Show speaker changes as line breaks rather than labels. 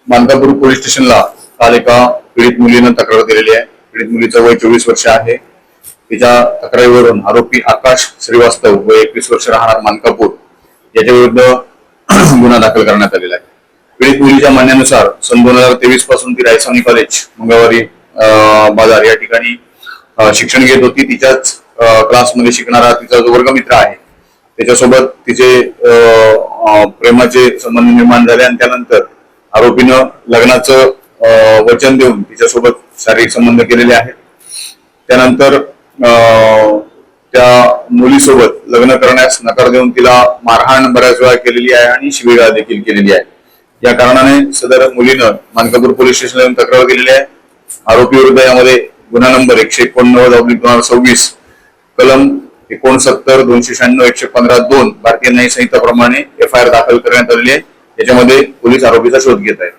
Mankapur police स्टेशनला काल एका पीडित मुलीनं तक्रार दिलेली आहे। पीडित मुलीचं वय 24 वर्ष आहे। तिच्या तक्रारीवरून आरोपी आकाश श्रीवास्तव व 21 वर्ष राहणार मानकापूर याच्या विरुद्ध गुन्हा दाखल करण्यात आलेला आहे। पीडित मुलीच्या म्हणण्यानुसार सन 2023 पासून ती रायसोनी कॉलेज मंगळवारी बाजार या ठिकाणी शिक्षण घेत होती। तिच्याच क्लासमध्ये शिकणारा तिचा जो वर्गमित्र आहे त्याच्यासोबत तिचे प्रेमाचे संबंध निर्माण झाले आणि त्यानंतर आरोपीनं लग्नाचं वचन देऊन तिच्यासोबत शारीरिक संबंध केलेले आहेत। त्यानंतर त्या मुलीसोबत लग्न करण्यास नकार देऊन तिला मारहाण बऱ्याच वेळा केलेली आहे आणि शिवीगाळ देखील केलेली आहे। या कारणाने सदर मुलीनं मानकापूर पोलीस स्टेशनला येऊन तक्रार दिलेली आहे। आरोपी विरुद्ध यामध्ये गुन्हा नंबर 189/2026 कलम 69, 296, 115(2) भारतीय न्याय संहिता प्रमाणे FIR दाखल करण्यात आलेली आहे। याच्यामध्ये पोलीस आरोपीचा शोध घेत आहेत।